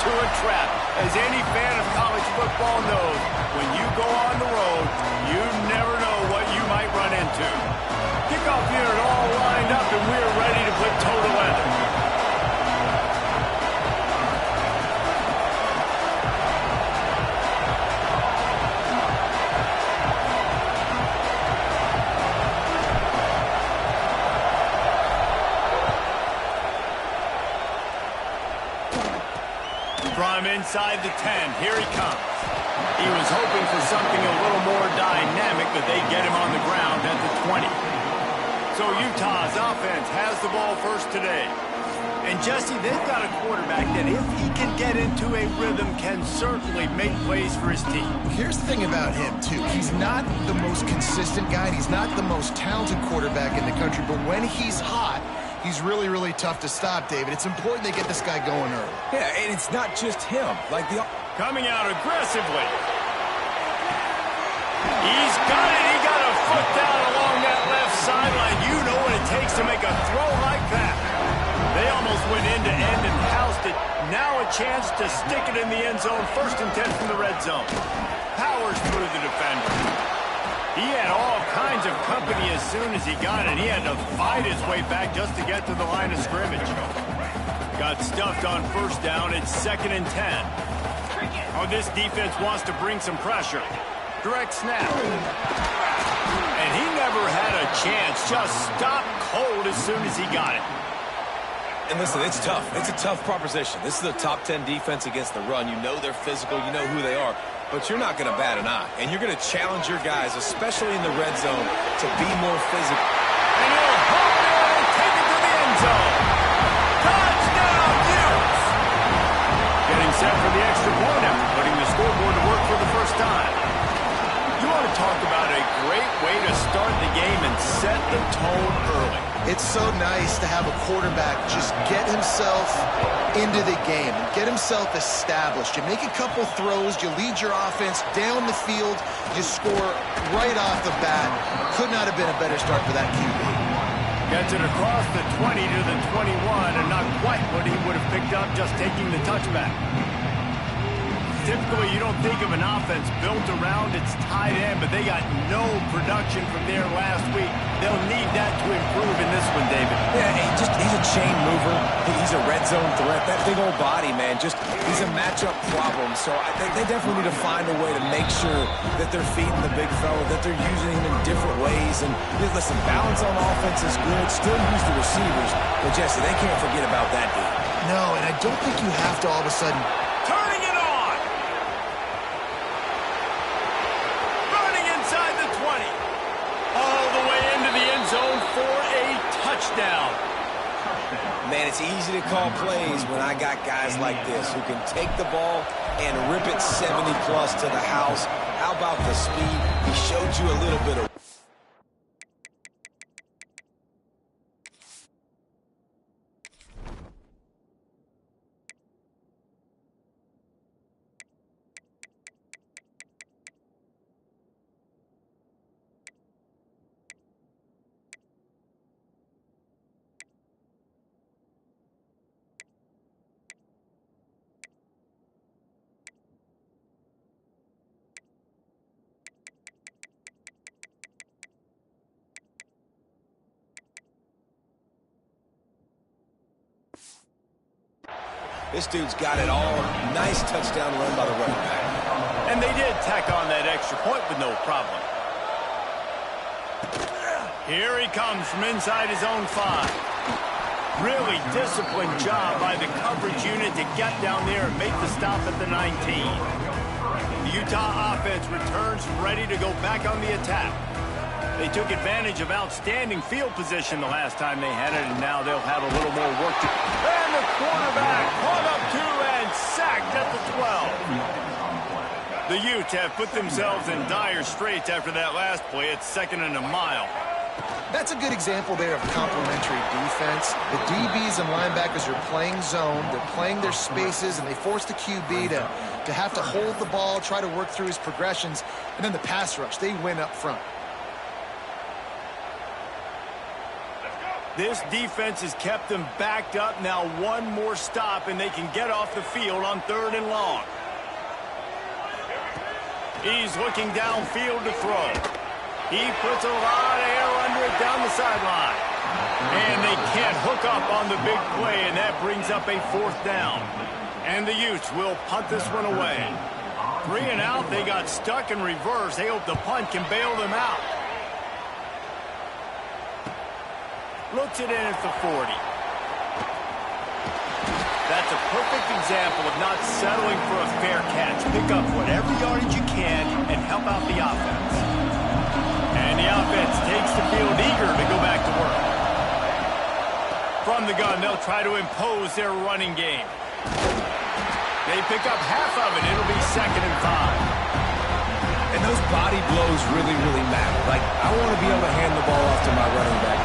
into a trap. As any fan of college football knows, when you go on the road, you never know what you might run into. Kickoff unit all lined up, and we're ready to put toe to leather. From inside the 10, here he comes. He was hoping for something a little more dynamic, but they get him on the ground at the 20. So Utah's offense has the ball first today. And Jesse, they've got a quarterback that if he can get into a rhythm, can certainly make plays for his team. Here's the thing about him, too. He's not the most consistent guy, and he's not the most talented quarterback in the country, but when he's hot, he's really, really tough to stop, David. It's important they get this guy going early. Yeah, and it's not just him. Like coming out aggressively. He's got it. He got a foot down along that left sideline. You know what it takes to make a throw like that. They almost went end-to-end and housed it. Now a chance to stick it in the end zone. 1st and 10 from the red zone. Powers through the defender. He had all kinds of company as soon as he got it. He had to fight his way back just to get to the line of scrimmage. Got stuffed on 1st down. It's 2nd and 10. Oh, this defense wants to bring some pressure. Direct snap. And he never had a chance. Just stopped cold as soon as he got it. And listen, it's tough. It's a tough proposition. This is a top 10 defense against the run. You know they're physical. You know who they are. But you're not going to bat an eye. And you're going to challenge your guys, especially in the red zone, to be more physical. And he'll hop there and take it to the end zone. Touchdown, Utes! Getting set for the extra point after putting the scoreboard to work for the first time. You want to talk about a great way to start the game and set the tone early. It's so nice to have a quarterback just get himself into the game and get himself established. You make a couple throws, you lead your offense down the field, you score right off the bat. Could not have been a better start for that QB. Gets it across the 20 to the 21, and not quite what he would have picked up just taking the touchback. Typically, you don't think of an offense built around its tight end, but they got no production from there last week. They'll need that to improve in this one, David. Yeah, he's a chain mover. He's a red zone threat. That big old body, man, he's a matchup problem. So I think they definitely need to find a way to make sure that they're feeding the big fella, that they're using him in different ways. And listen, balance on offense is good. Still use the receivers. But, Jesse, they can't forget about that dude. No, and I don't think you have to all of a sudden turning it on. Inside the 20. All the way into the end zone for a touchdown. Man, it's easy to call plays when I got guys like this who can take the ball and rip it 70-plus to the house. How about the speed? He showed you a little bit of... This dude's got it all. Nice touchdown run by the running back. And they did tack on that extra point with no problem. Here he comes from inside his own 5. Really disciplined job by the coverage unit to get down there and make the stop at the 19. The Utah offense returns ready to go back on the attack. They took advantage of outstanding field position the last time they had it, and now they'll have a little more work to... And the quarterback caught up to and sacked at the 12. The Utes have put themselves in dire straits after that last play. It's 2nd and a mile. That's a good example there of complementary defense. The DBs and linebackers are playing zone. They're playing their spaces, and they force the QB to have to hold the ball, try to work through his progressions. And then the pass rush, they win up front. This defense has kept them backed up. Now one more stop, and they can get off the field on 3rd and long. He's looking downfield to throw. He puts a lot of air under it down the sideline. And they can't hook up on the big play, and that brings up a 4th down. And the Utes will punt this one away. 3 and out, they got stuck in reverse. They hope the punt can bail them out. Looks it in at the 40. That's a perfect example of not settling for a fair catch. Pick up whatever yardage you can and help out the offense. And the offense takes the field eager to go back to work. From the gun, they'll try to impose their running game. They pick up half of it. It'll be 2nd and 5. And those body blows really, really matter. Like, I want to be able to hand the ball off to my running back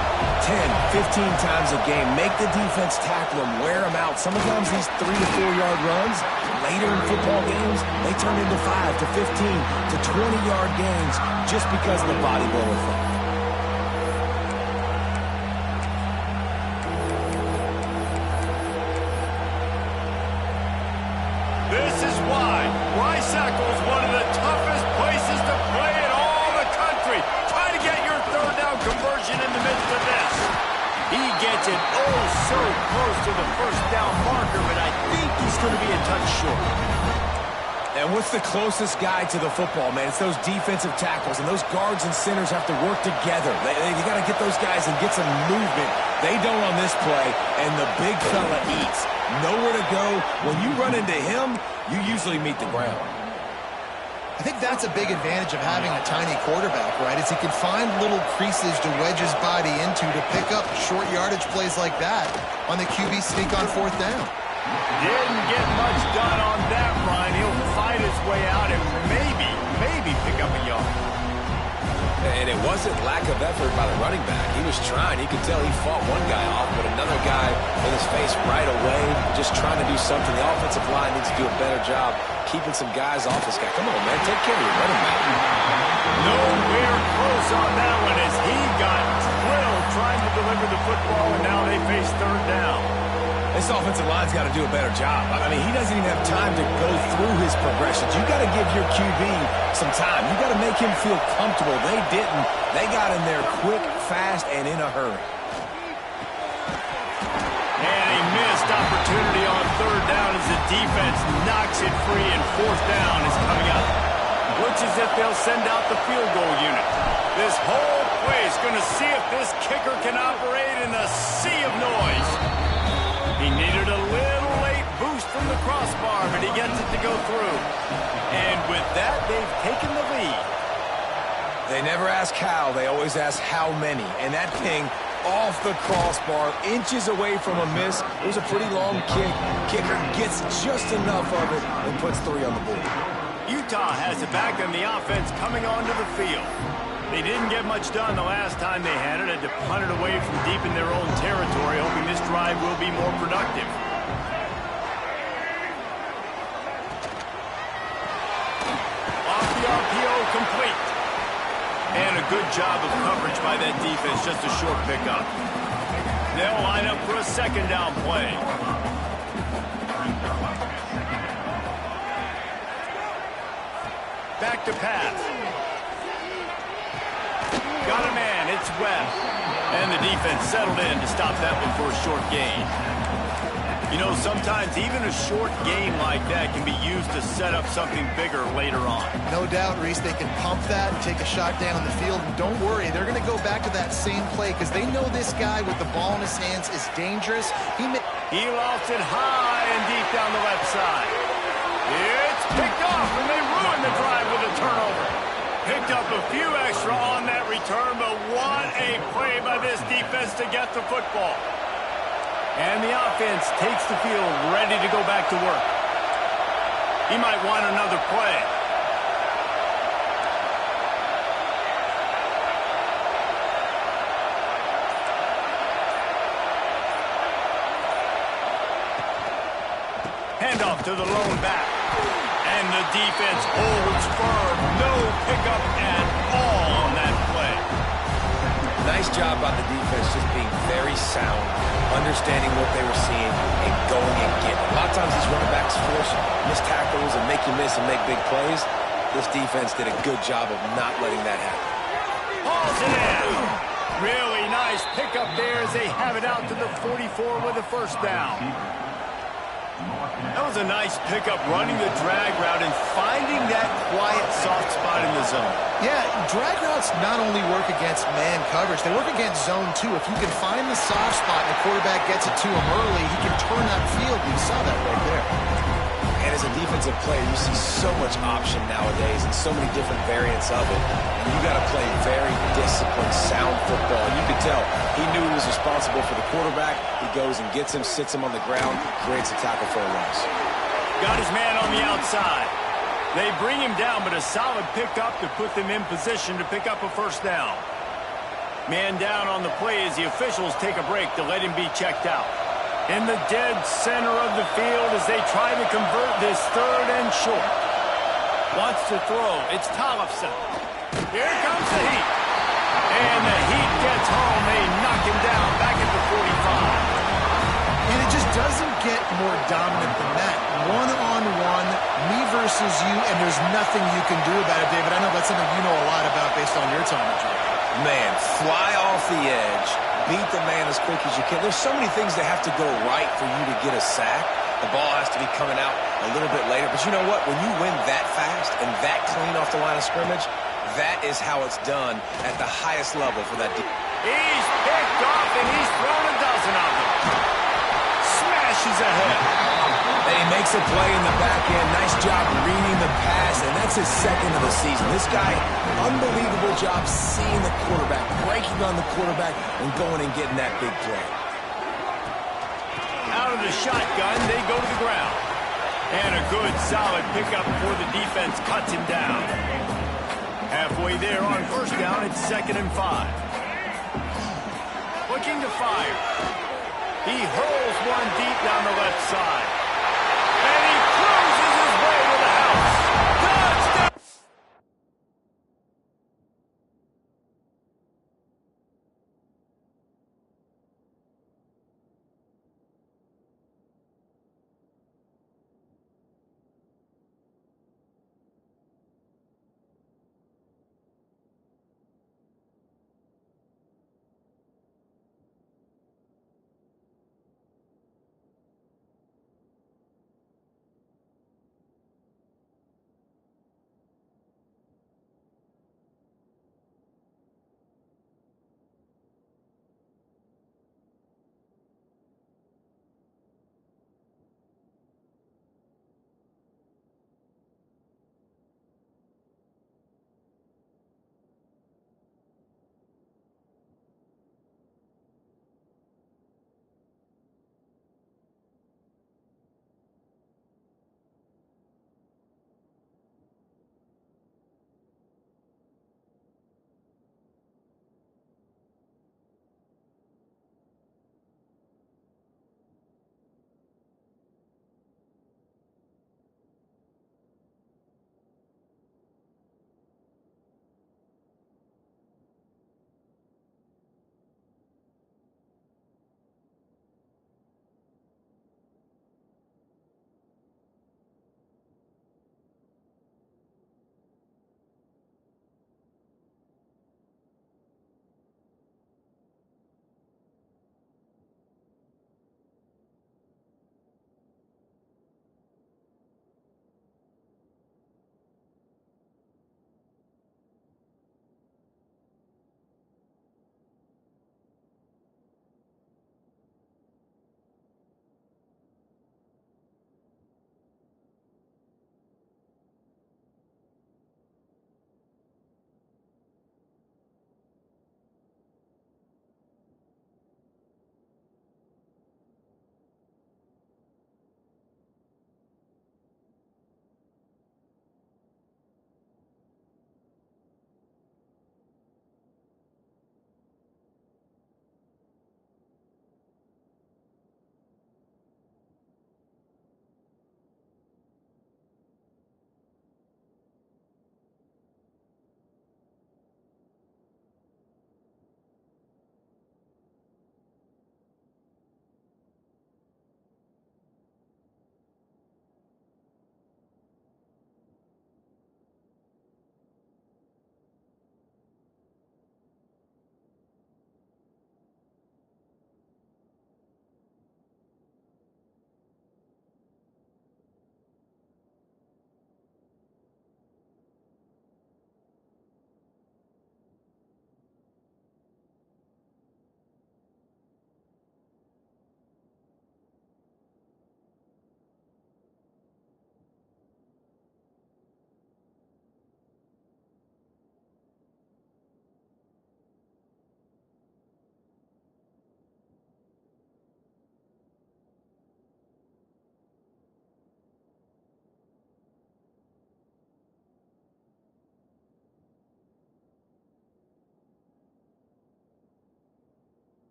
10, 15 times a game. Make the defense tackle them, wear them out. Sometimes these 3 to 4 yard runs, later in football games, they turn into 5 to 15 to 20-yard gains just because of the body blow effect. This is why Rice-Eccles is one of the toughest places to play in all the country. Try to get your 3rd down conversion in the midst of this. He gets it oh so close to the 1st down marker, but I think he's going to be a touch short. And what's the closest guy to the football, man? It's those defensive tackles, and those guards and centers have to work together. They got to get those guys and get some movement. They don't on this play, and the big fella eats. Nowhere to go. When you run into him, you usually meet the ground. I think that's a big advantage of having a tiny quarterback, right? Is he can find little creases to wedge his body into to pick up short yardage plays like that on the QB sneak on 4th down. Didn't get much done on that run. He'll fight his way out and maybe pick up a yard. And it wasn't lack of effort by the running back. He was trying. You could tell he fought one guy off, but another guy in his face right away, just trying to do something. The offensive line needs to do a better job keeping some guys off this guy. Come on, man. Take care of your running back. Nowhere close on that one as he got drilled trying to deliver the football, and now they face 3rd down. This offensive line's got to do a better job. I mean, he doesn't even have time to go through his progressions. You got to give your QB some time. You got to make him feel comfortable. They didn't. They got in there quick, fast, and in a hurry. And a missed opportunity on 3rd down as the defense knocks it free, and 4th down is coming up. Looks as if they'll send out the field goal unit. This whole play is going to see if this kicker can operate in the sea of noise. He needed a little late boost from the crossbar, but he gets it to go through. And with that, they've taken the lead. They never ask how, they always ask how many. And that thing off the crossbar, inches away from a miss. It was a pretty long kick. Kicker gets just enough of it and puts 3 on the board. Utah has it back on the offense coming onto the field. They didn't get much done the last time they had it. Had to punt it away from deep in their own territory, hoping this drive will be more productive. Off the RPO, complete. And a good job of coverage by that defense, just a short pickup. They'll line up for a 2nd down play. Back to pass. Got a man, it's Webb. And the defense settled in to stop that one for a short gain. You know, sometimes even a short gain like that can be used to set up something bigger later on. No doubt, Reese, they can pump that and take a shot down the field. And don't worry, they're going to go back to that same play because they know this guy with the ball in his hands is dangerous. He lofts it high and deep down the left side. It's picked off, and they ruin the drive with a turnover. Picked up a few extra on that return, but what a play by this defense to get the football. And the offense takes the field ready to go back to work. He might want another play. Handoff to the lone back. And the defense holds firm. No pickup at all on that play. Nice job by the defense just being very sound, understanding what they were seeing, and going and getting it. A lot of times these running backs force missed tackles and make you miss and make big plays. This defense did a good job of not letting that happen. Hauls it in. Really nice pickup there as they have it out to the 44 with a first down. That was a nice pickup, running the drag route and finding that quiet, soft spot in the zone. Yeah, drag routes not only work against man coverage, they work against zone too. If you can find the soft spot and the quarterback gets it to him early, he can turn that field. You saw that right there. And as a defensive player, you see so much option nowadays and so many different variants of it. And you got to play very disciplined, sound football. You could tell he knew he was responsible for the quarterback. He goes and gets him, sits him on the ground, creates a tackle for a loss. Got his man on the outside. They bring him down, but a solid pickup to put them in position to pick up a first down. Man down on the play as the officials take a break to let him be checked out. In the dead center of the field as they try to convert this third and short. Wants to throw. It's Tollefson. Here comes the heat. And the heat gets home. They knock him down back at the 45. And it just doesn't get more dominant than that. One-on-one, me versus you, and there's nothing you can do about it, David. I know that's something you know a lot about based on your time at Georgia. Man, fly off the edge, beat the man as quick as you can. There's so many things that have to go right for you to get a sack. The ball has to be coming out a little bit later. But you know what? When you win that fast and that clean off the line of scrimmage, that is how it's done at the highest level for that defense. He's picked off, and he's thrown a dozen of them. Smashes ahead. And he makes a play in the back end. Nice job reading the pass, and that's his second of the season. This guy, unbelievable job seeing the quarterback, breaking on the quarterback, and going and getting that big play. Out of the shotgun, they go to the ground. And a good, solid pickup before the defense cuts him down. Halfway there on first down, it's 2nd and 5. Looking to fire. He hurls one deep down the left side. And he cruises his way to the house. Touchdown!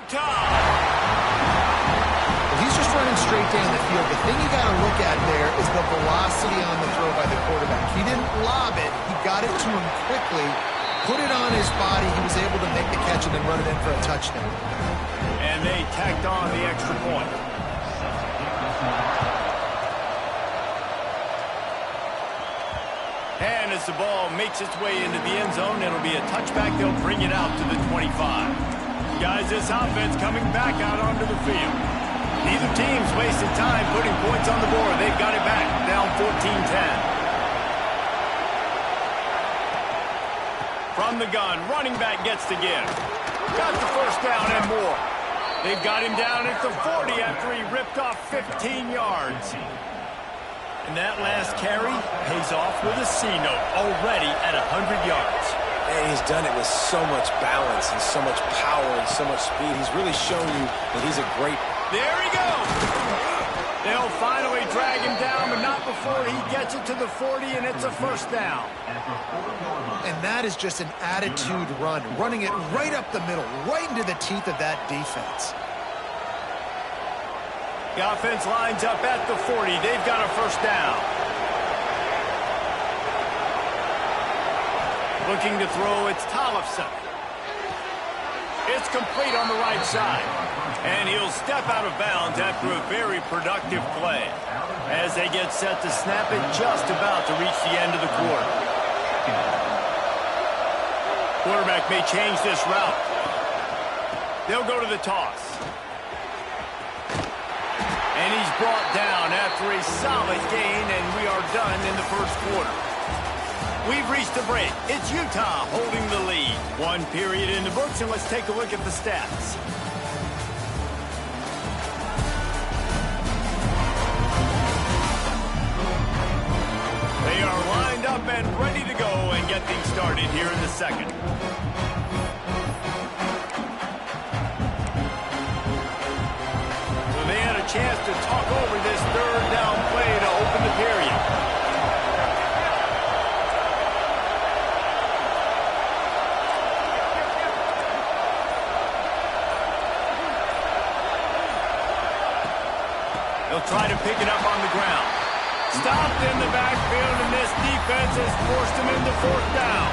Utah! He's just running straight down the field. The thing you got to look at there is the velocity on the throw by the quarterback. He didn't lob it. He got it to him quickly, put it on his body. He was able to make the catch and then run it in for a touchdown. And they tacked on the extra point. And as the ball makes its way into the end zone, it'll be a touchback. They'll bring it out to the 25. Guys, this offense coming back out onto the field. Neither team's wasted time putting points on the board. They've got it back, down 14-10. From the gun, running back gets the give. Got the first down and more. They've got him down at the 40 after he ripped off 15 yards. And that last carry pays off with a C note, already at 100 yards. And he's done it with so much balance and so much power and so much speed. He's really shown you that he's a great... There he goes! They'll finally drag him down, but not before he gets it to the 40, and it's a first down. And that is just an attitude run, running it right up the middle, right into the teeth of that defense. The offense lines up at the 40. They've got a first down. Looking to throw, it's Tollefson. It's complete on the right side. And he'll step out of bounds after a very productive play. As they get set to snap it, just about to reach the end of the quarter. Quarterback may change this route. They'll go to the toss. And he's brought down after a solid gain, and we are done in the first quarter. We've reached a break. It's Utah holding the lead. One period in the books, and let's take a look at the stats. They are lined up and ready to go and get things started here in the second. So they had a chance to talk over this third down play to open the period. They'll try to pick it up on the ground. Stopped in the backfield, and this defense has forced him into fourth down.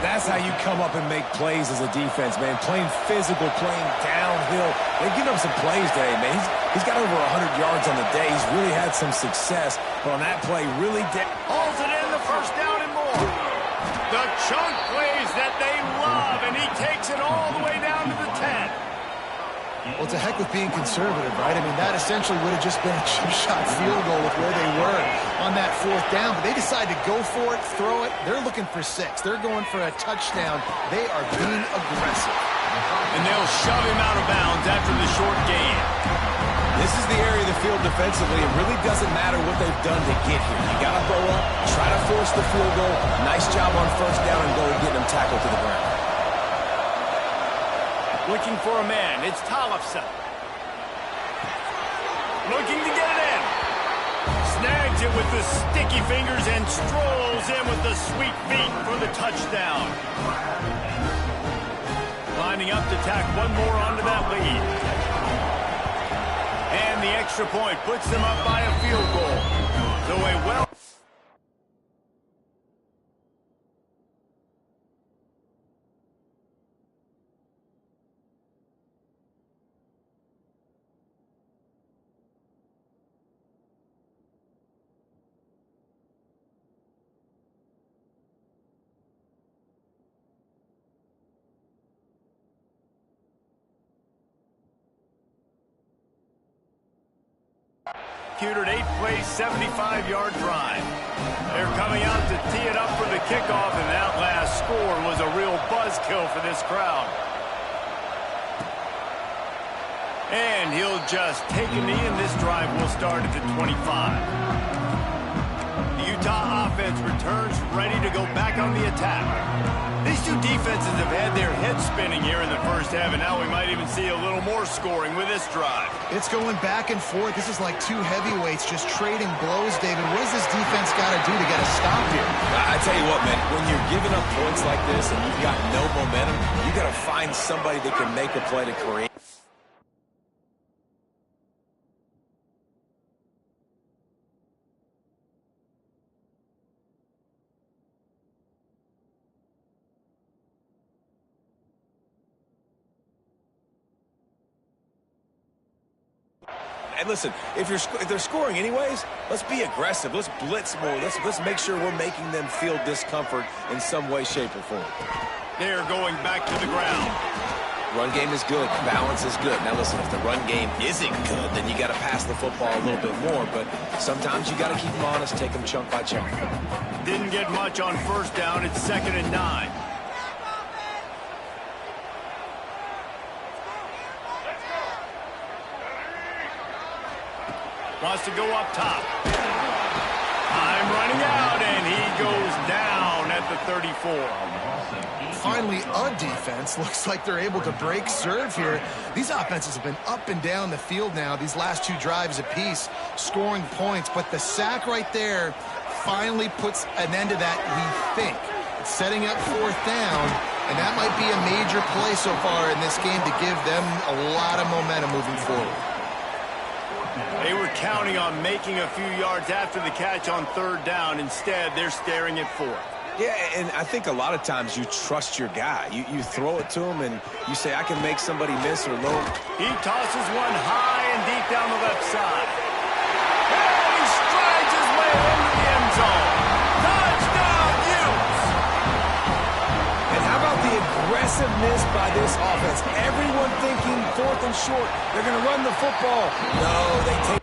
That's how you come up and make plays as a defense, man. Playing physical, playing downhill. They've given up some plays today, man. He's got over 100 yards on the day. He's really had some success, but on that play, really hauls it in, the first down and more. The chunk plays that they love, and he takes it all the way down to the 10. Well, it's a heck of being conservative, right? I mean, that essentially would have just been a chip-shot field goal with where they were on that fourth down. But they decided to go for it, throw it. They're looking for 6. They're going for a touchdown. They are being aggressive. And they'll shove him out of bounds after the short gain. This is the area of the field defensively. It really doesn't matter what they've done to get here. You got to go up, try to force the field goal. Nice job on first down and goal, getting them tackled to the ground. Looking for a man. It's Tollefson. Looking to get it in. Snags it with the sticky fingers and strolls in with the sweet feet for the touchdown. Lining up to tack one more onto that lead. And the extra point puts them up by a field goal. So a well... An 8-play, 75-yard drive. They're coming out to tee it up for the kickoff, and that last score was a real buzzkill for this crowd. And he'll just take a knee, and this drive will start at the 25. The Utah offense returns ready to go back on the attack. These two defenses have had their heads spinning here in the first half, and now we might even see a little more scoring with this drive. It's going back and forth. This is like two heavyweights just trading blows, David. What does this defense got to do to get a stop here? I tell you what, man, when you're giving up points like this and you've got no momentum, you got to find somebody that can make a play to create. And listen, if they're scoring anyways, let's be aggressive. Let's blitz more. Let's make sure we're making them feel discomfort in some way, shape, or form. They're going back to the ground. Run game is good. Balance is good. Now listen, if the run game isn't good, then you got to pass the football a little bit more. But sometimes you got to keep them honest, take them chunk by chunk. Didn't get much on first down. It's 2nd and 9. Wants to go up top. Time running out, and he goes down at the 34. Finally, a defense. Looks like they're able to break serve here. These offenses have been up and down the field now, these last two drives apiece, scoring points. But the sack right there finally puts an end to that, we think. It's setting up 4th down, and that might be a major play so far in this game to give them a lot of momentum moving forward. They were counting on making a few yards after the catch on 3rd down. Instead, they're staring at 4th. Yeah, and I think a lot of times you trust your guy. You throw it to him, and you say, I can make somebody miss or low. He tosses one high and deep down the left side. And he strides his way into the end zone. Touchdown, Utes! And how about the aggressiveness by this offense? Everyone thinking 4th and short. They're going to run the football. No, they take.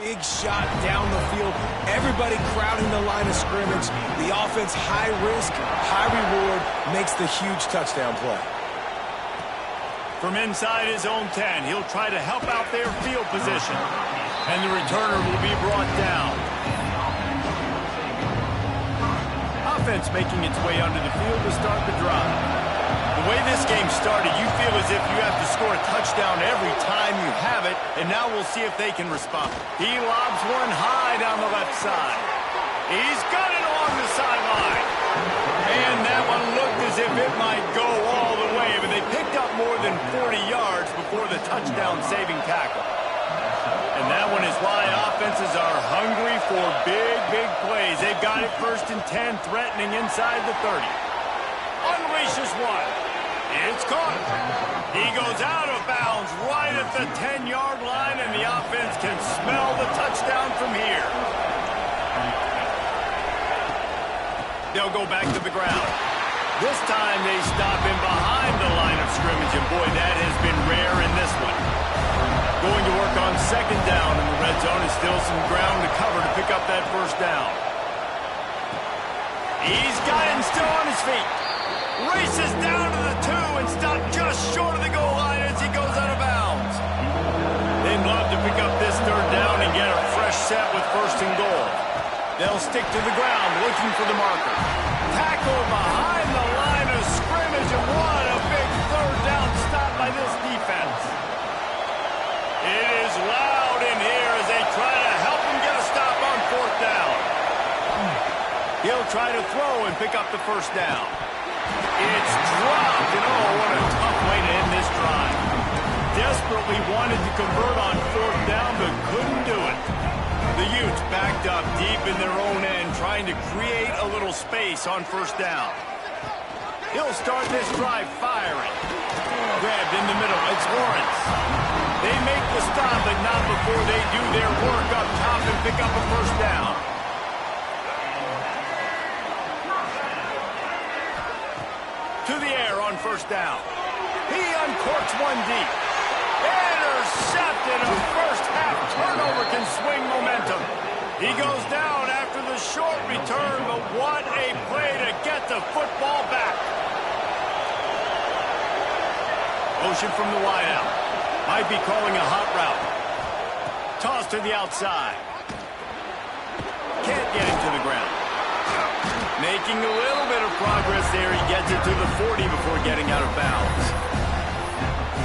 Big shot down the field. Everybody crowding the line of scrimmage. The offense, high risk, high reward, makes the huge touchdown play. From inside his own 10, he'll try to help out their field position. And the returner will be brought down. Offense making its way onto the field to start the drive. The way this game started, you feel as if you have to score a touchdown every time you have it, and now we'll see if they can respond. He lobs one high down the left side. He's got it along the sideline. And that one looked as if it might go all the way, but they picked up more than 40 yards before the touchdown-saving tackle. And that one is why offenses are hungry for big, big plays. They've got it 1st and 10, threatening inside the 30. Unleashes one. It's caught. He goes out of bounds right at the 10-yard line, and the offense can smell the touchdown from here. They'll go back to the ground. This time they stop him behind the line of scrimmage, and boy, that has been rare in this one. Going to work on 2nd down in the red zone, is still some ground to cover to pick up that 1st down. He's got him still on his feet. Races down to the 2 and stopped just short of the goal line as he goes out of bounds. They'd love to pick up this 3rd down and get a fresh set with 1st and goal. They'll stick to the ground looking for the marker. Tackle behind the line of scrimmage, and what a big 3rd down stop by this defense. It is loud in here as they try to help him get a stop on 4th down. He'll try to throw and pick up the 1st down. It's dropped, and oh, what a tough way to end this drive. Desperately wanted to convert on 4th down, but couldn't do it. The Utes backed up deep in their own end, trying to create a little space on 1st down. He'll start this drive firing. Grabbed in the middle, it's Lawrence. They make the stop, but not before they do their work up top and pick up a 1st down. To the air on 1st down. He uncorks one deep. Intercepted. A first half turnover can swing momentum. He goes down after the short return, but what a play to get the football back. Motion from the wideout. Might be calling a hot route. Toss to the outside. Can't get him to the ground. Making a little bit of progress there. He gets it to the 40 before getting out of bounds.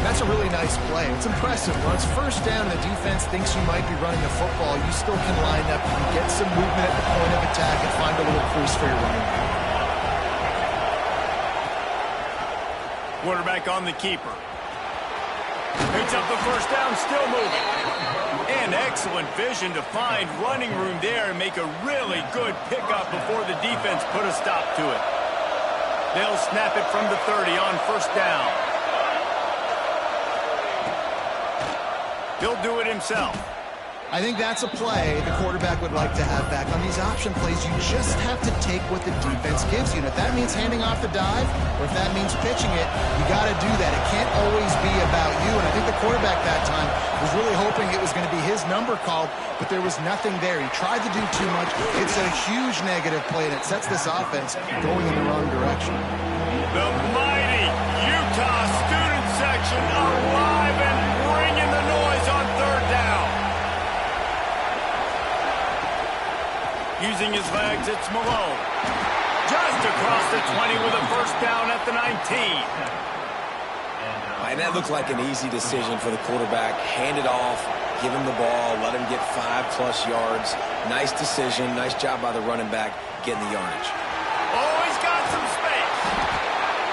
That's a really nice play. It's impressive. When it's first down and the defense thinks you might be running the football, you still can line up, you can get some movement at the point of attack and find a little crease for your running back. Quarterback on the keeper. Picks up the first down, still moving. And excellent vision to find running room there and make a really good pickup before the defense put a stop to it. They'll snap it from the 30 on first down. He'll do it himself. I think that's a play the quarterback would like to have back. On these option plays, you just have to take what the defense gives you. And if that means handing off the dive, or if that means pitching it, you got to do that. It can't always be about you. And I think the quarterback that time was really hoping it was going to be his number called, but there was nothing there. He tried to do too much. It's a huge negative play, and it sets this offense going in the wrong direction. The mighty Utah student section alive and bringing the noise on third down. Using his legs, it's Malone. Just across the 20 with a first down at the 19. And that looked like an easy decision for the quarterback. Hand it off, give him the ball, let him get 5+ yards. Nice decision, nice job by the running back getting the yardage. Oh, he's got some space.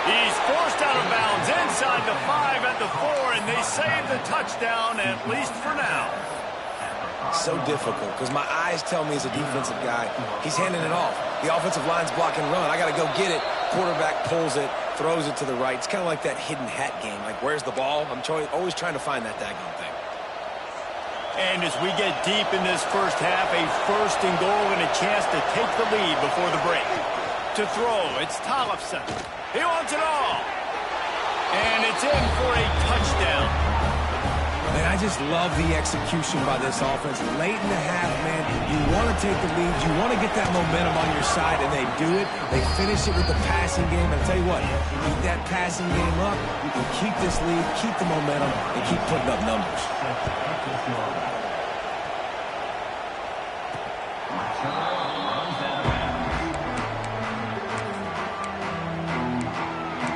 He's forced out of bounds inside the 5 at the 4, and they save the touchdown, at least for now. So difficult because my eyes tell me as a defensive guy, he's handing it off. The offensive line's blocking run. I got to go get it. Quarterback pulls it, throws it to the right. It's kind of like that hidden hat game. Like, where's the ball? I'm always trying to find that daggone thing. And as we get deep in this first half, a first and goal and a chance to take the lead before the break. To throw, it's Tollefson. He wants it all. And it's in for a touchdown. Man, I just love the execution by this offense. Late in the half, man, you want to take the lead. You want to get that momentum on your side, and they do it. They finish it with the passing game. And I'll tell you what, keep that passing game up. You can keep this lead, keep the momentum, and keep putting up numbers.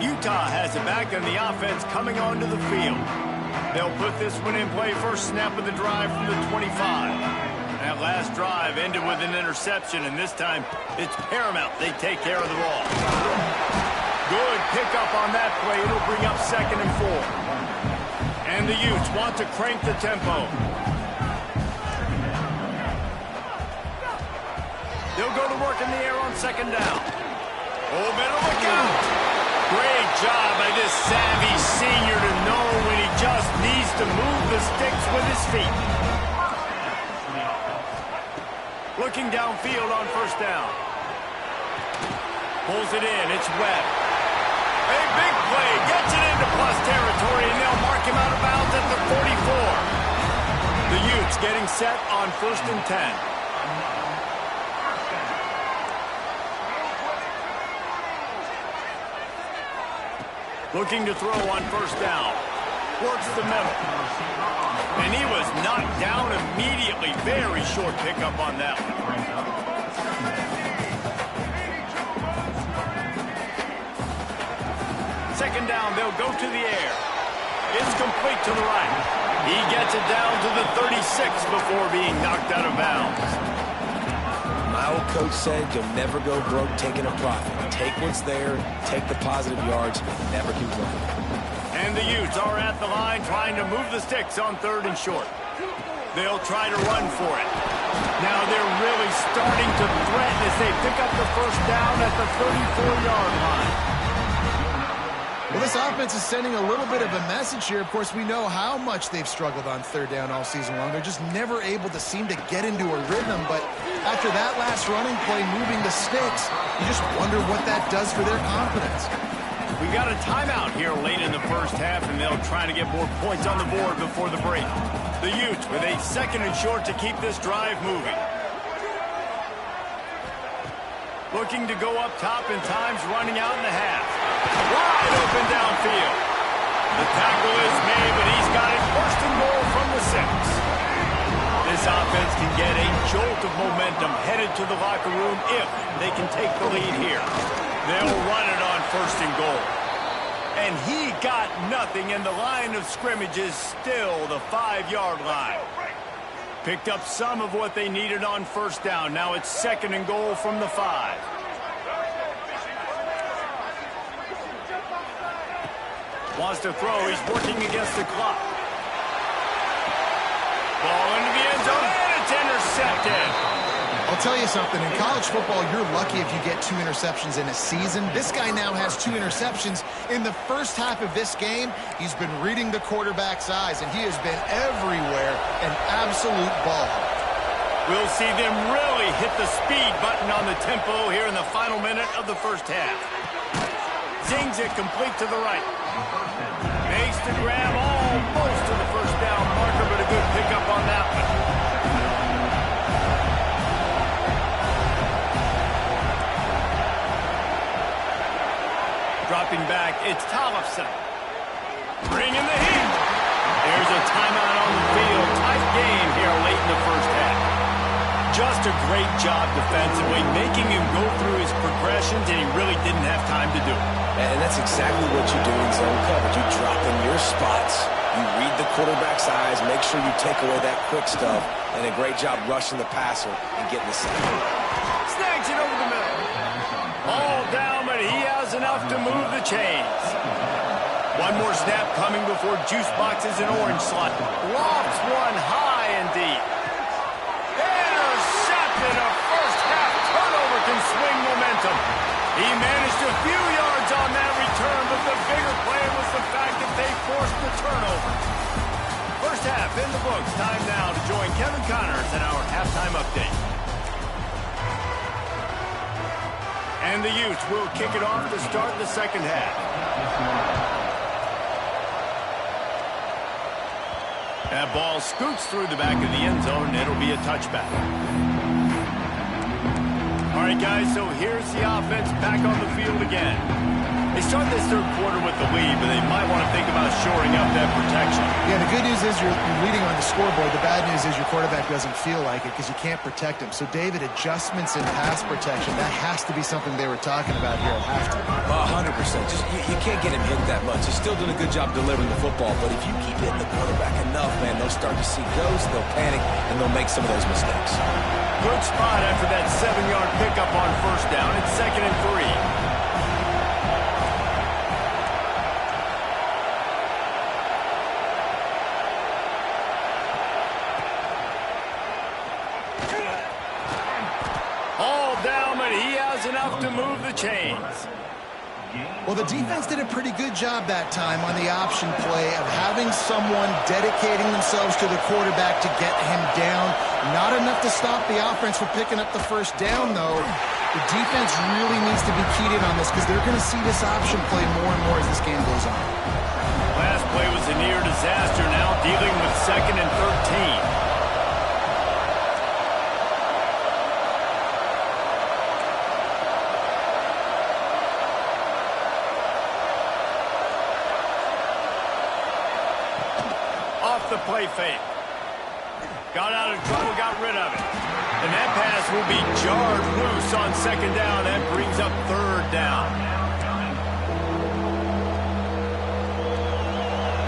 Utah has it back, and the offense coming onto the field. They'll put this one in play. First snap of the drive from the 25. That last drive ended with an interception, and this time it's paramount they take care of the ball. Good pickup on that play. It'll bring up 2nd and 4. And the Utes want to crank the tempo. They'll go to work in the air on 2nd down. Oh, better look out. Great job by this savvy senior to know when he just needs to move the sticks with his feet. Looking downfield on first down. Pulls it in. It's Webb. A big play. Gets it into plus territory, and they'll mark him out of bounds at the 44. The Utes getting set on 1st and 10. Looking to throw on first down. Works the middle. And he was knocked down immediately. Very short pickup on that one. 2nd down, they'll go to the air. It's complete to the right. He gets it down to the 36 before being knocked out of bounds. My old coach said you'll never go broke taking a profit. Take what's there, take the positive yards, never keep looking. And the Utes are at the line trying to move the sticks on 3rd and short. They'll try to run for it. Now they're really starting to threaten as they pick up the first down at the 34-yard line. Well, this offense is sending a little bit of a message here. Of course, we know how much they've struggled on 3rd down all season long. They're just never able to seem to get into a rhythm. But after that last running play, moving the sticks, you just wonder what that does for their confidence. We got a timeout here late in the first half, and they'll try to get more points on the board before the break. The Utes with a 2nd and short to keep this drive moving. Looking to go up top in times, running out in the half. Wide open downfield. The tackle is made, but he's got it first and goal from the 6. This offense can get a jolt of momentum headed to the locker room if they can take the lead here. They'll run it on first and goal. And he got nothing, and the line of scrimmage is still the 5-yard line. Picked up some of what they needed on first down. Now it's second and goal from the 5. Wants to throw. He's working against the clock. Ball into the end zone, and it's intercepted. I'll tell you something. In college football, you're lucky if you get 2 interceptions in a season. This guy now has 2 interceptions. In the first half of this game, he's been reading the quarterback's eyes, and he has been everywhere, an absolute ball hawk. We'll see them really hit the speed button on the tempo here in the final minute of the first half. Zings it complete to the right. Makes the grab almost to the first down marker, but a good pickup on that one. Dropping back, it's Tollefson. Bringing the heat. There's a timeout on the field. Tight game here late in the first half. Just a great job defensively, making him go through his progressions, and he really didn't have time to do it. And that's exactly what you do in zone coverage. You drop in your spots. You read the quarterback's eyes, make sure you take away that quick stuff, and a great job rushing the passer and getting the sack. Snags it over the middle. All down, but he has enough to move the chains. One more snap coming before juice boxes an orange slot. Lofts one high and deep. Intercepted. A first half turnover can swing momentum. He managed a few yards on that return, but the bigger play was the fact that they forced the turnover. First half in the books. Time now to join Kevin Connors in our halftime update. And the Utes will kick it off to start the second half. That ball scoots through the back of the end zone, and it'll be a touchback. All right, guys, so here's the offense back on the field again. They start this third quarter with the lead, but they might want to think about shoring up that protection. Yeah, the good news is you're leading on the scoreboard. The bad news is your quarterback doesn't feel like it because you can't protect him. So, David, adjustments in pass protection, that has to be something they were talking about here at halftime. 100%. Just you can't get him hit that much. He's still doing a good job delivering the football, but if you keep hitting the quarterback enough, man, they'll start to see ghosts, they'll panic, and they'll make some of those mistakes. Good spot after that 7-yard pickup on first down. It's 2nd and 3. Enough to move the chains. Well, the defense did a pretty good job that time on the option play of having someone dedicating themselves to the quarterback to get him down. Not enough to stop the offense from picking up the first down, though. The defense really needs to be keyed in on this because they're going to see this option play more and more as this game goes on. Last play was a near disaster. Now dealing with 2nd and 13. The play fake. Got out of trouble, got rid of it. And that pass will be jarred loose on 2nd down. That brings up 3rd down.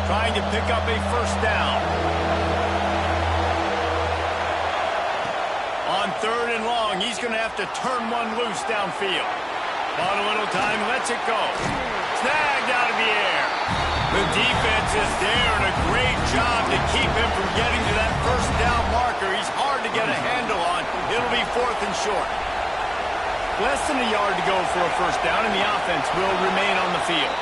Trying to pick up a first down. On 3rd and long, he's going to have to turn one loose downfield. Bought a little time, lets it go. Snagged out of the air. The defense is there, and a great job to keep him from getting to that first down marker. He's hard to get a handle on. It'll be 4th and short. Less than a yard to go for a first down, and the offense will remain on the field.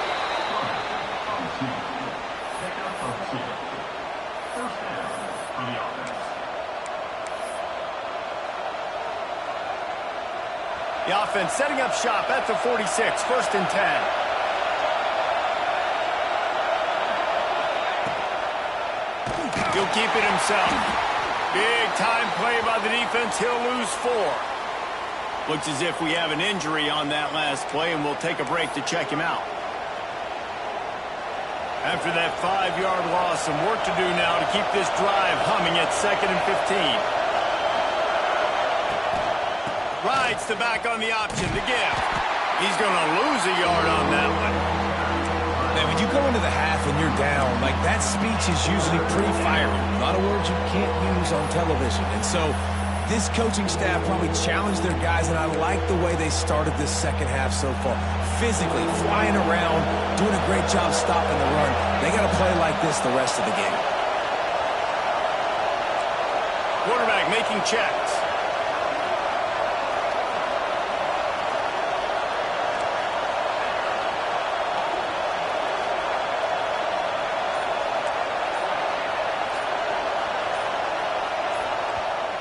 The offense setting up shop at the 46, 1st and 10. He'll keep it himself. Big time play by the defense. He'll lose 4. Looks as if we have an injury on that last play, and we'll take a break to check him out. After that 5-yard loss, some work to do now to keep this drive humming at 2nd and 15. Rides the back on the option to give. He's going to lose a yard on that one. Man, when you go into the half and you're down, like that speech is usually pretty fiery. A lot of words you can't use on television. And so this coaching staff probably challenged their guys, and I like the way they started this second half so far. Physically, flying around, doing a great job stopping the run. They got to play like this the rest of the game. Quarterback making checks.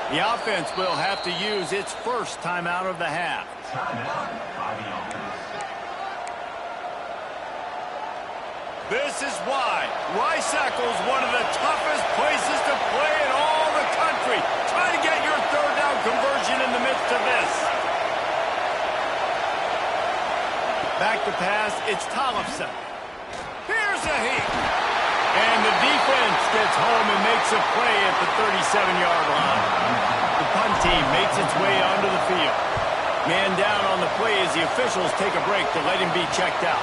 The offense will have to use its first timeout of the half. This is why Rice-Eccles, one of the toughest places to play in all the country. Try to get your third down conversion in the midst of this. Back to pass, it's Tollefson. Here's a heat. And the defense gets home and makes a play at the 37-yard line. The punt team makes its way onto the field. Man down on the play as the officials take a break to let him be checked out.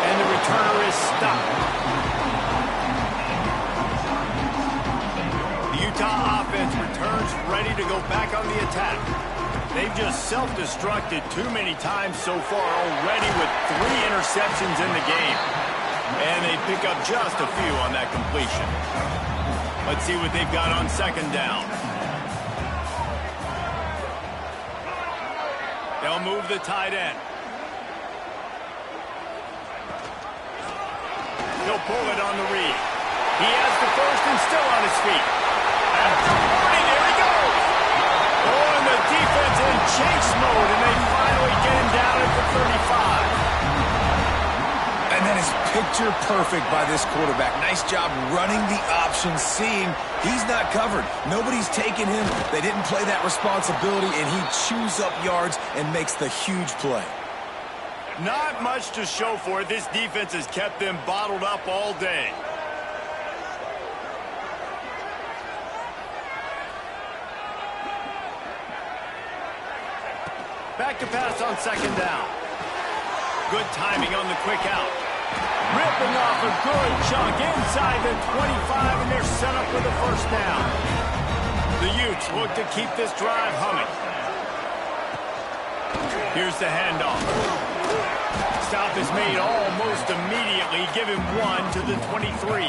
And the returner is stopped. The Utah offense returns ready to go back on the attack. They've just self-destructed too many times so far already with 3 interceptions in the game. And they pick up just a few on that completion. Let's see what they've got on second down. They'll move the tight end. He'll pull it on the read. He has the first and still on his feet. And there he goes. Oh, and the defense in chase mode, and they finally get him down at the 35. And that is picture perfect by this quarterback. Nice job running the option, seeing he's not covered. Nobody's taking him. They didn't play that responsibility, and he chews up yards and makes the huge play. Not much to show for it. This defense has kept them bottled up all day. Back to pass on second down. Good timing on the quick out. Ripping off a good chunk inside the 25, and they're set up with a first down. The Utes look to keep this drive humming. Here's the handoff. Stop is made almost immediately. Give him 1 to the 23.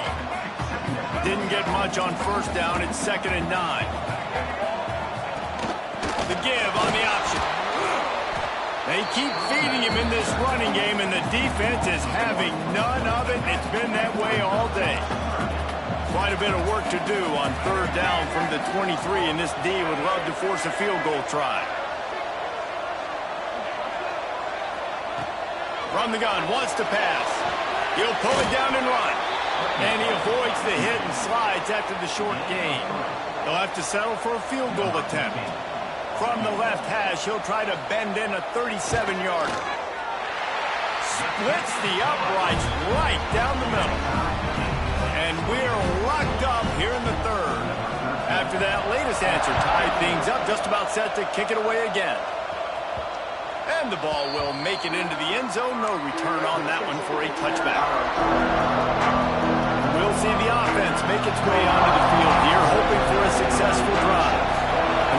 Didn't get much on first down. It's 2nd and 9. The give on the option. They keep feeding him in this running game, and the defense is having none of it. It's been that way all day. Quite a bit of work to do on third down from the 23, and this D would love to force a field goal try. From the gun, wants to pass. He'll pull it down and run. And he avoids the hit and slides after the short gain. They'll have to settle for a field goal attempt. From the left hash, he'll try to bend in a 37-yarder. Splits the uprights right down the middle. And we're locked up here in the third. After that latest answer tied things up, just about set to kick it away again. And the ball will make it into the end zone. No return on that one for a touchback. We'll see the offense make its way onto the field here, hoping for a successful drive.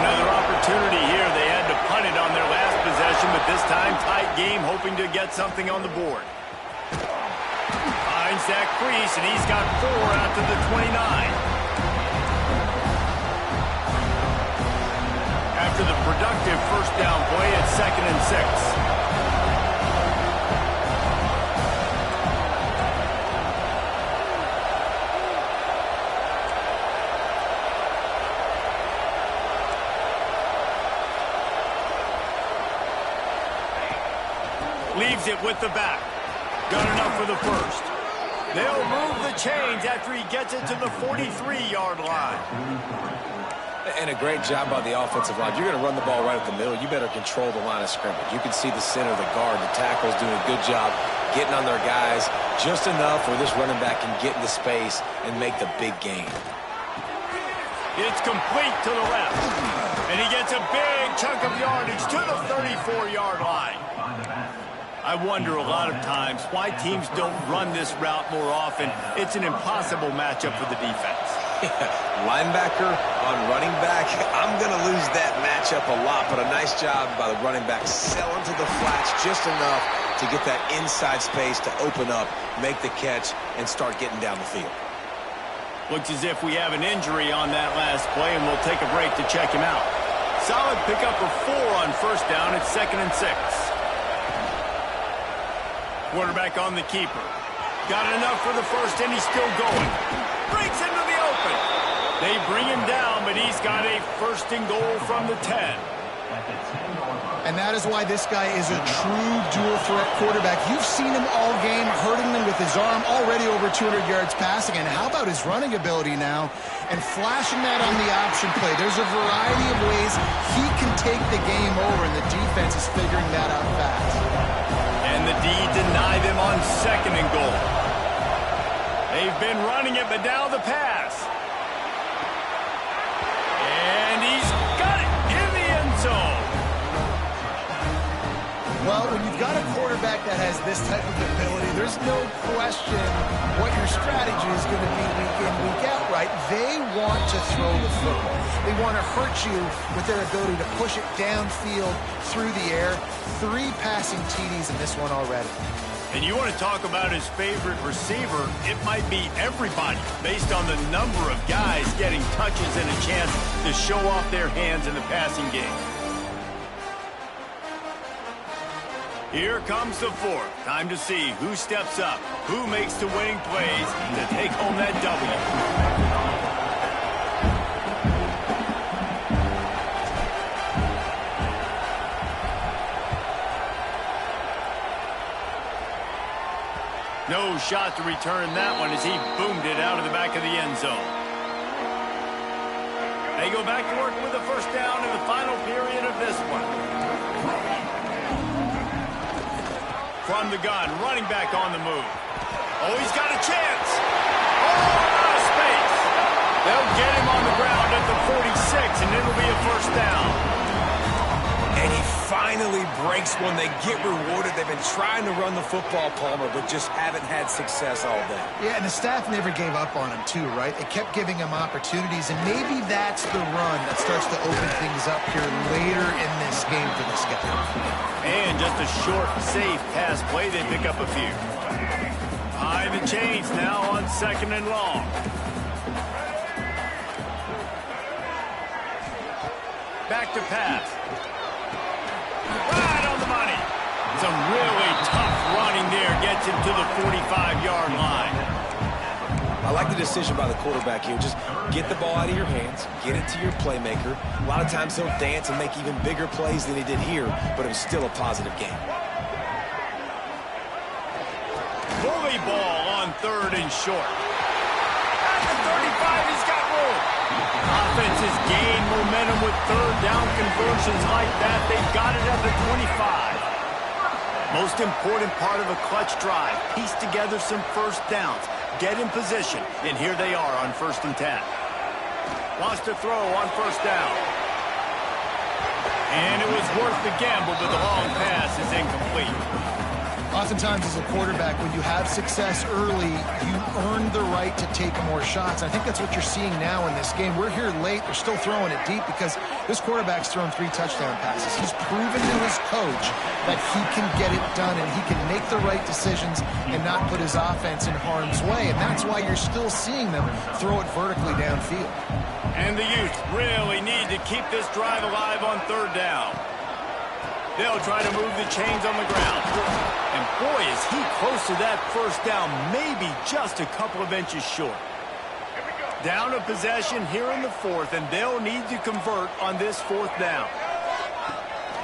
Another opportunity here. They had to punt it on their last possession, but this time tight game, hoping to get something on the board. Finds that crease, and he's got 4 out to the 29. After the productive first down play, it's 2nd and 6. Leaves it with the back. Got enough for the first. They'll move the chains after he gets it to the 43-yard line. And a great job by the offensive line. If you're going to run the ball right at the middle, you better control the line of scrimmage. You can see the center, the guard, the tackles doing a good job getting on their guys just enough where this running back can get into space and make the big gain. It's complete to the left. And he gets a big chunk of yardage to the 34-yard line. I wonder a lot of times why teams don't run this route more often. It's an impossible matchup for the defense. Linebacker on running back. I'm going to lose that matchup a lot, but a nice job by the running back selling to the flats just enough to get that inside space to open up, make the catch, and start getting down the field. Looks as if we have an injury on that last play, and we'll take a break to check him out. Solid pickup of 4 on first down. It's 2nd and 6. Quarterback on the keeper. Got enough for the first, and he's still going. Breaks into the open. They bring him down, but he's got a 1st and goal from the 10. And that is why this guy is a true dual-threat quarterback. You've seen him all game, hurting them with his arm, already over 200 yards passing. And how about his running ability now? And flashing that on the option play. There's a variety of ways he can take the game over, and the defense is figuring that out fast. And the D deny them on 2nd and goal. They've been running it, but now the pass. And he's got it in the end zone. Well, when you've got a quarterback that has this type of ability, there's no question what your strategy is going to be week in, week out, right? They want to throw the football. They want to hurt you with their ability to push it downfield through the air. 3 passing TDs in this one already. And you want to talk about his favorite receiver, it might be everybody based on the number of guys getting touches and a chance to show off their hands in the passing game. Here comes the 4th. Time to see who steps up, who makes the winning plays to take home that W. No shot to return that one as he boomed it out of the back of the end zone. They go back to work with a 1st down in the final period of this one. From the gun, running back on the move. Oh, he's got a chance. Oh, out of space. They'll get him on the ground at the 46, and it'll be a 1st down. And he finally breaks one. They get rewarded. They've been trying to run the football, Palmer, but just haven't had success all day. Yeah, and the staff never gave up on him, too, right? They kept giving him opportunities, and maybe that's the run that starts to open things up here later in this game for this guy. And just a short, safe pass play. They pick up a few. High the chains now on 2nd and long. Back to pass. Right on the money. Some really tough running there. Gets him to the 45-yard line. I like the decision by the quarterback here. Just get the ball out of your hands, get it to your playmaker. A lot of times he'll dance and make even bigger plays than he did here, but it was still a positive game. Bully ball on 3rd and short. At the 35, he's got room. Offenses gain momentum with 3rd down conversions like that. They've got it at the 25. Most important part of a clutch drive. Piece together some 1st downs. Get in position. And here they are on 1st and 10. Wants to throw on 1st down. And it was worth the gamble, but the long pass is incomplete. Oftentimes as a quarterback, when you have success early, you earn the right to take more shots. I think that's what you're seeing now in this game. We're here late. They're still throwing it deep because this quarterback's thrown 3 touchdown passes. He's proven to his coach that he can get it done and he can make the right decisions and not put his offense in harm's way. And that's why you're still seeing them throw it vertically downfield. And the youth really need to keep this drive alive on 3rd down. They'll try to move the chains on the ground. And boy, is he close to that 1st down, maybe just a couple of inches short. Down a possession here in the 4th, and they'll need to convert on this 4th down.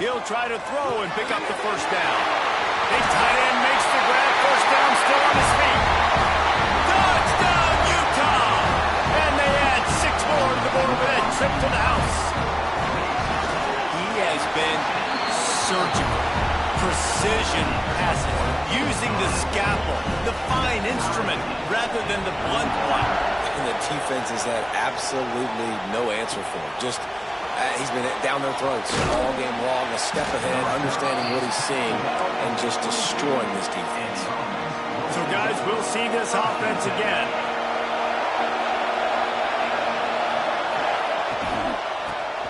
He'll try to throw and pick up the 1st down. Big tight end makes the grab, 1st down, still on his feet. Touchdown, Utah! And they add 6 more to the over that trip to the house. He has been surgical, precision passing, using the scalpel, the fine instrument, rather than the blunt one. And the defense has had absolutely no answer for him. Just, he's been down their throats all game long, a step ahead, understanding what he's seeing, and just destroying this defense. So, guys, we'll see this offense again.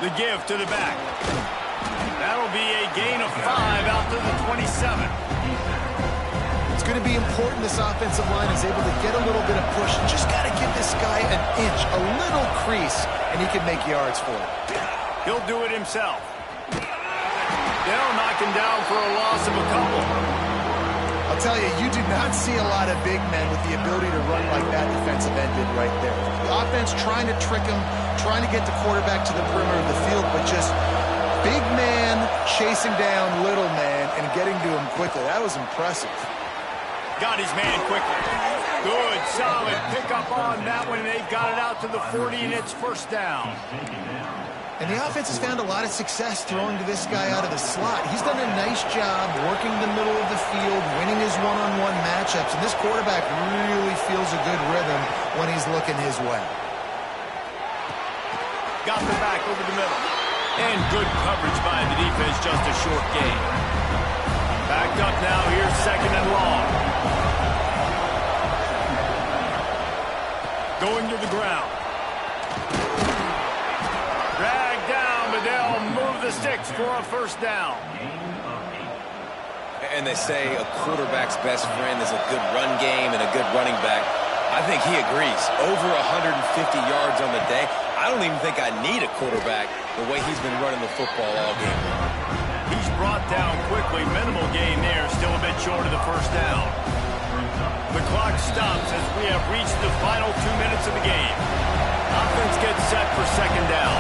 The give to the back. That'll be a gain of 5 out to the 27. It's going to be important this offensive line is able to get a little bit of push. Just got to give this guy an inch, a little crease, and he can make yards for it. He'll do it himself. They'll knock him down for a loss of a couple. I'll tell you, you do not see a lot of big men with the ability to run like that defensive end did right there. The offense trying to trick him, trying to get the quarterback to the perimeter of the field, but just big man chasing down little man and getting to him quickly. That was impressive. Got his man quickly. Good, solid pickup on that one, and they've got it out to the 40, and it's first down. And the offense has found a lot of success throwing to this guy out of the slot. He's done a nice job working the middle of the field, winning his one-on-one matchups, and this quarterback really feels a good rhythm when he's looking his way. Got the back over the middle. And good coverage by the defense, just a short gain. Backed up now, here's second and long. Going to the ground. Dragged down, but they'll move the sticks for a first down. And they say a quarterback's best friend is a good run game and a good running back. I think he agrees. Over 150 yards on the day. I don't even think I need a quarterback the way he's been running the football all game long. He's brought down quickly. Minimal gain there. Still a bit short of the first down. The clock stops as we have reached the final 2 minutes of the game. Offense gets set for second down.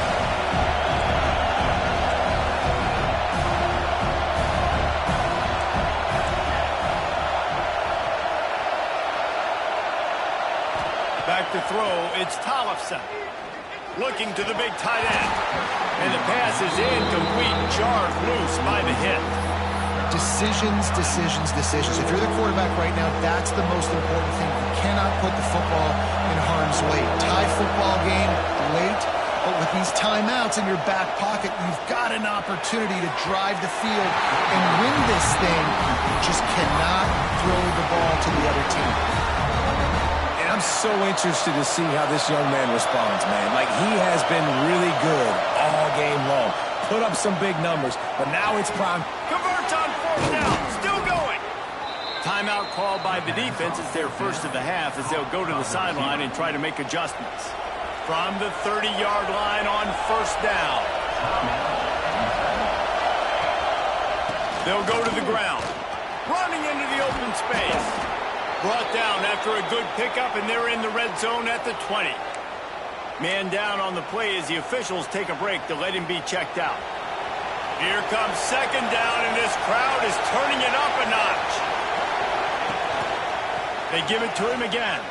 Back to throw, it's Tollefson. Looking to the big tight end. And the pass is incomplete, jarred loose by the hit. Decisions, decisions, decisions. If you're the quarterback right now, that's the most important thing. You cannot put the football in harm's way. Tie football game late, but with these timeouts in your back pocket, you've got an opportunity to drive the field and win this thing. You just cannot throw the ball to the other team. I'm so interested to see how this young man responds, man. Like, he has been really good all game long. Put up some big numbers, but now it's prime. Converts on fourth down. Still going. Timeout called by the defense. It's their first of the half as they'll go to the sideline and try to make adjustments. From the 30-yard line on first down. They'll go to the ground. Running into the open space. Brought down after a good pickup, and they're in the red zone at the 20. Man down on the play as the officials take a break to let him be checked out. Here comes second down, and this crowd is turning it up a notch. They give it to him again.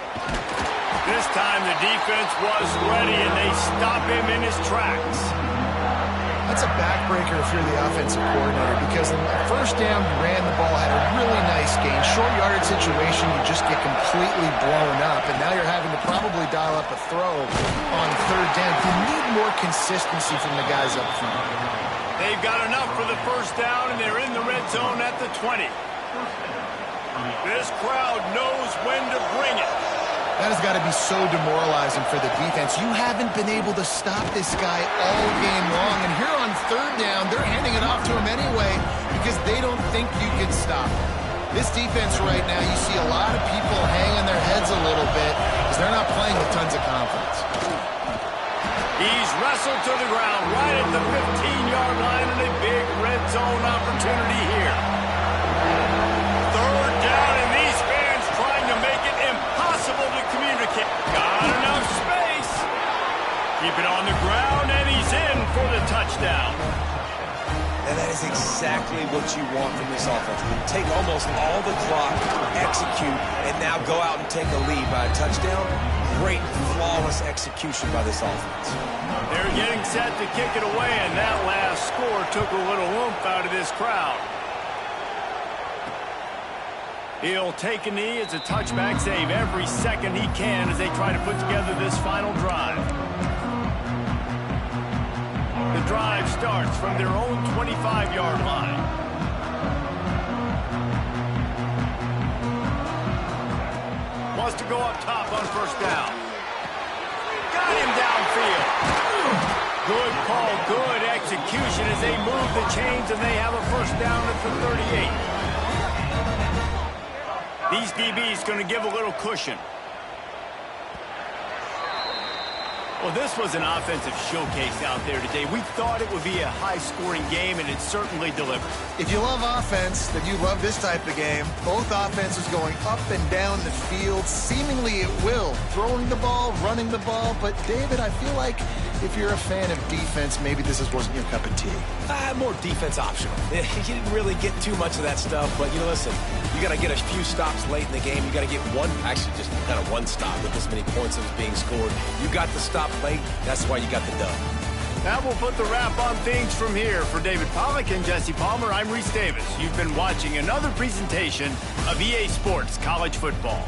This time the defense was ready, and they stop him in his tracks. That's a backbreaker if you're the offensive coordinator, because in the first down, you ran the ball, had a really nice gain. Short yardage situation, you just get completely blown up, and now you're having to probably dial up a throw on third down. You need more consistency from the guys up front. They've got enough for the first down, and they're in the red zone at the 20. This crowd knows when to bring it. That has got to be so demoralizing for the defense. You haven't been able to stop this guy all game long. And here on third down, they're handing it off to him anyway because they don't think you can stop him. This defense right now, you see a lot of people hanging their heads a little bit because they're not playing with tons of confidence. He's wrestled to the ground right at the 15-yard line and a big red zone opportunity here. Third down, and these fans trying to make it impossible to communicate. Got enough space. Keep it on the ground, and he's in for the touchdown. And that is exactly what you want from this offense. Take almost all the clock, execute, and now go out and take a lead by a touchdown. great, flawless execution by this offense. They're getting set to kick it away, and that last score took a little oomph out of this crowd. He'll take a knee. It's a touchback, save every second he can as they try to put together this final drive. The drive starts from their own 25-yard line. Wants to go up top on first down. Got him downfield. Good call, good execution as they move the chains, and they have a first down at the 38. These DBs going to give a little cushion. Well, this was an offensive showcase out there today. We thought it would be a high-scoring game, and it certainly delivered. If you love offense, then you love this type of game. Both offenses going up and down the field, seemingly at will. Throwing the ball, running the ball. But, David, I feel like if you're a fan of defense, maybe this wasn't your cup of tea. More defense optional. You didn't really get too much of that stuff, but, listen, you got to get a few stops late in the game. You got to get just kind of one stop with this many points that was being scored. You got the stop late. That's why you got the dub. That will put the wrap on things from here. For David Pollack and Jesse Palmer, I'm Reese Davis. You've been watching another presentation of EA Sports College Football.